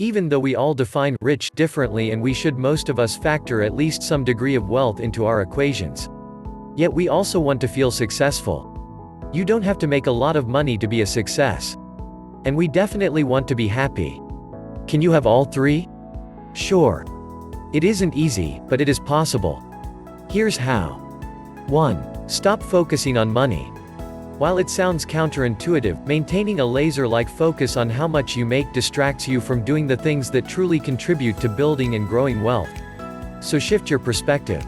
Even though we all define rich differently and we should most of us factor at least some degree of wealth into our equations. Yet we also want to feel successful. You don't have to make a lot of money to be a success. And we definitely want to be happy. Can you have all three? Sure. It isn't easy, but it is possible. Here's how. 1. Stop focusing on money. While it sounds counterintuitive, maintaining a laser-like focus on how much you make distracts you from doing the things that truly contribute to building and growing wealth. So shift your perspective.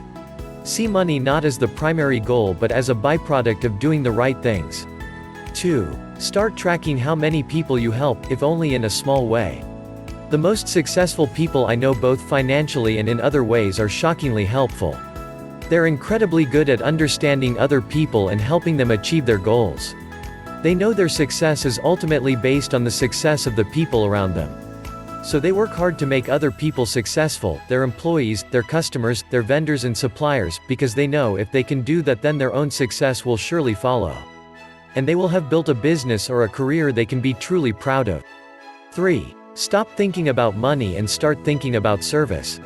See money not as the primary goal but as a byproduct of doing the right things. 2. Start tracking how many people you help, if only in a small way. The most successful people I know both financially and in other ways are shockingly helpful. They're incredibly good at understanding other people and helping them achieve their goals. They know their success is ultimately based on the success of the people around them. So they work hard to make other people successful, their employees, their customers, their vendors and suppliers, because they know if they can do that then their own success will surely follow. And they will have built a business or a career they can be truly proud of. 3. Stop thinking about money and start thinking about service.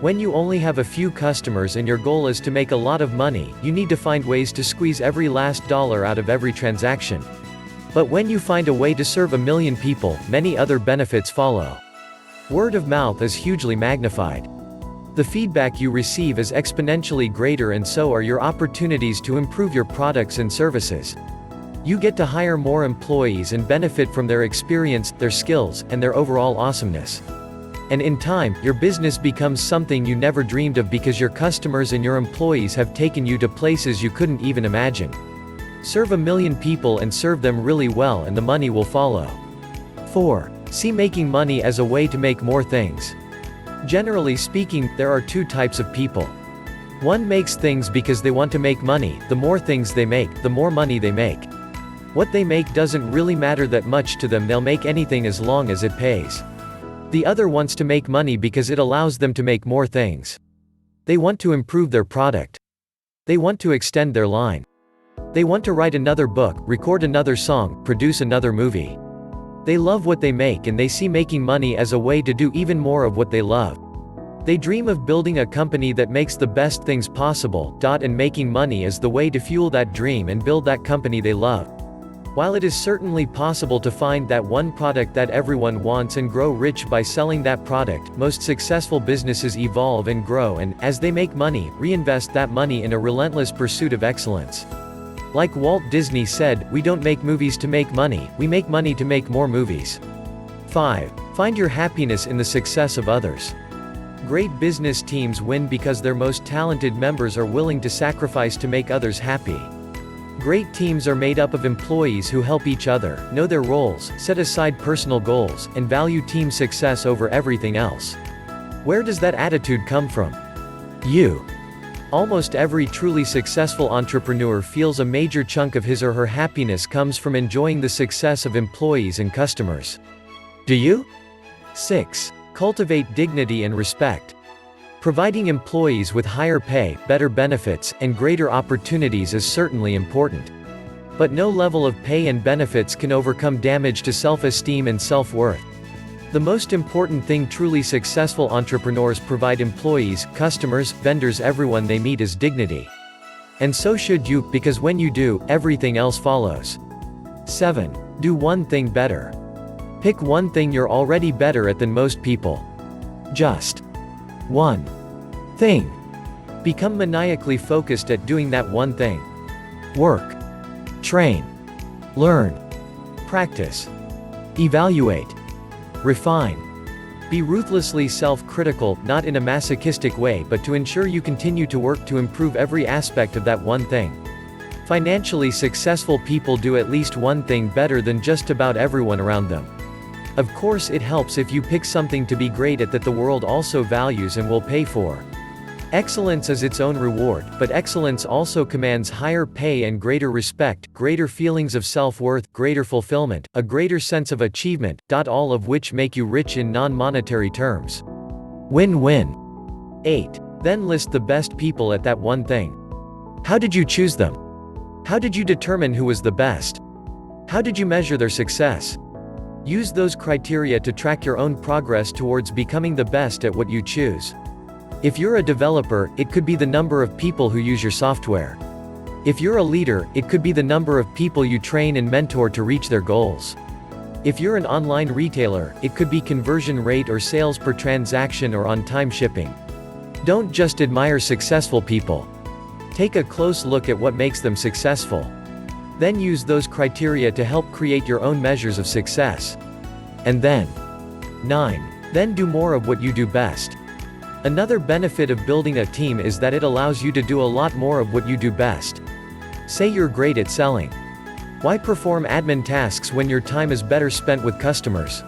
When you only have a few customers and your goal is to make a lot of money, you need to find ways to squeeze every last dollar out of every transaction. But when you find a way to serve 1 million people, many other benefits follow. Word of mouth is hugely magnified. The feedback you receive is exponentially greater and so are your opportunities to improve your products and services. You get to hire more employees and benefit from their experience, their skills, and their overall awesomeness. And in time, your business becomes something you never dreamed of because your customers and your employees have taken you to places you couldn't even imagine. Serve 1 million people and serve them really well and the money will follow. 4. See making money as a way to make more things. Generally speaking, there are 2 types of people. One makes things because they want to make money. The more things they make, the more money they make. What they make doesn't really matter that much to them, they'll make anything as long as it pays. The other wants to make money because it allows them to make more things. They want to improve their product. They want to extend their line. They want to write another book, record another song, produce another movie. They love what they make and they see making money as a way to do even more of what they love. They dream of building a company that makes the best things possible, and making money is the way to fuel that dream and build that company they love. While it is certainly possible to find that one product that everyone wants and grow rich by selling that product, most successful businesses evolve and grow and, as they make money, reinvest that money in a relentless pursuit of excellence. Like Walt Disney said, we don't make movies to make money, we make money to make more movies. 5. Find your happiness in the success of others. Great business teams win because their most talented members are willing to sacrifice to make others happy. Great teams are made up of employees who help each other, know their roles, set aside personal goals, and value team success over everything else. Where does that attitude come from? You. Almost every truly successful entrepreneur feels a major chunk of his or her happiness comes from enjoying the success of employees and customers. Do you? 6. Cultivate dignity and respect. Providing employees with higher pay, better benefits, and greater opportunities is certainly important. But no level of pay and benefits can overcome damage to self-esteem and self-worth. The most important thing truly successful entrepreneurs provide employees, customers, vendors, everyone they meet is dignity. And so should you, because when you do, everything else follows. 7. Do one thing better. Pick one thing you're already better at than most people. Just one thing. Become maniacally focused at doing that one thing. Work. Train. Learn. Practice. Evaluate. Refine. Be ruthlessly self-critical, not in a masochistic way but to ensure you continue to work to improve every aspect of that one thing. Financially successful people do at least one thing better than just about everyone around them. Of course it helps if you pick something to be great at that the world also values and will pay for. Excellence is its own reward, but excellence also commands higher pay and greater respect, greater feelings of self-worth, greater fulfillment, a greater sense of achievement, all of which make you rich in non-monetary terms. Win-win. 8. Then list the best people at that one thing. How did you choose them? How did you determine who was the best? How did you measure their success? Use those criteria to track your own progress towards becoming the best at what you choose. If you're a developer, it could be the number of people who use your software. If you're a leader, it could be the number of people you train and mentor to reach their goals. If you're an online retailer, it could be conversion rate or sales per transaction or on-time shipping. Don't just admire successful people. Take a close look at what makes them successful. Then use those criteria to help create your own measures of success. And then, 9. Then do more of what you do best. Another benefit of building a team is that it allows you to do a lot more of what you do best. Say you're great at selling. Why perform admin tasks when your time is better spent with customers?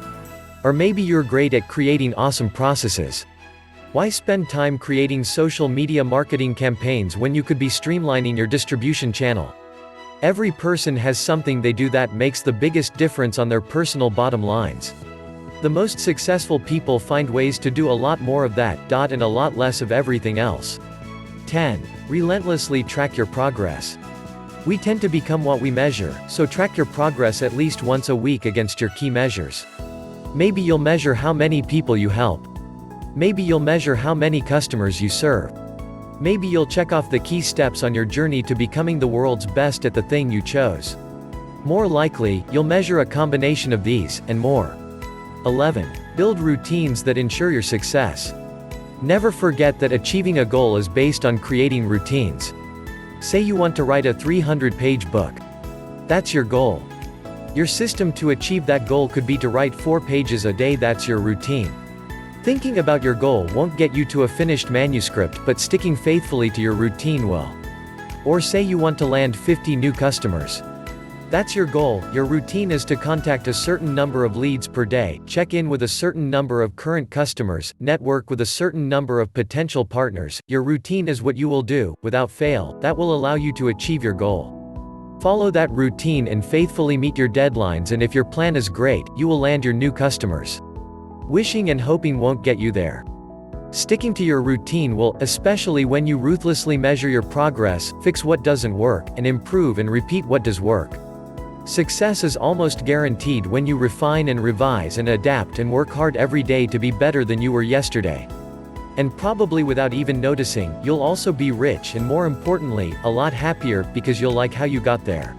Or maybe you're great at creating awesome processes. Why spend time creating social media marketing campaigns when you could be streamlining your distribution channel? Every person has something they do that makes the biggest difference on their personal bottom lines. The most successful people find ways to do a lot more of that, and a lot less of everything else. 10. Relentlessly track your progress. We tend to become what we measure, so track your progress at least once a week against your key measures. Maybe you'll measure how many people you help. Maybe you'll measure how many customers you serve. Maybe you'll check off the key steps on your journey to becoming the world's best at the thing you chose. More likely, you'll measure a combination of these, and more. 11. Build routines that ensure your success. Never forget that achieving a goal is based on creating routines. Say you want to write a 300-page book. That's your goal. Your system to achieve that goal could be to write 4 pages a day. That's your routine. Thinking about your goal won't get you to a finished manuscript, but sticking faithfully to your routine will. Or say you want to land 50 new customers. That's your goal. Your routine is to contact a certain number of leads per day, check in with a certain number of current customers, network with a certain number of potential partners. Your routine is what you will do, without fail, that will allow you to achieve your goal. Follow that routine and faithfully meet your deadlines, and if your plan is great, you will land your new customers. Wishing and hoping won't get you there. Sticking to your routine will, especially when you ruthlessly measure your progress, fix what doesn't work, and improve and repeat what does work. Success is almost guaranteed when you refine and revise and adapt and work hard every day to be better than you were yesterday. And probably without even noticing, you'll also be rich and, more importantly, a lot happier, because you'll like how you got there.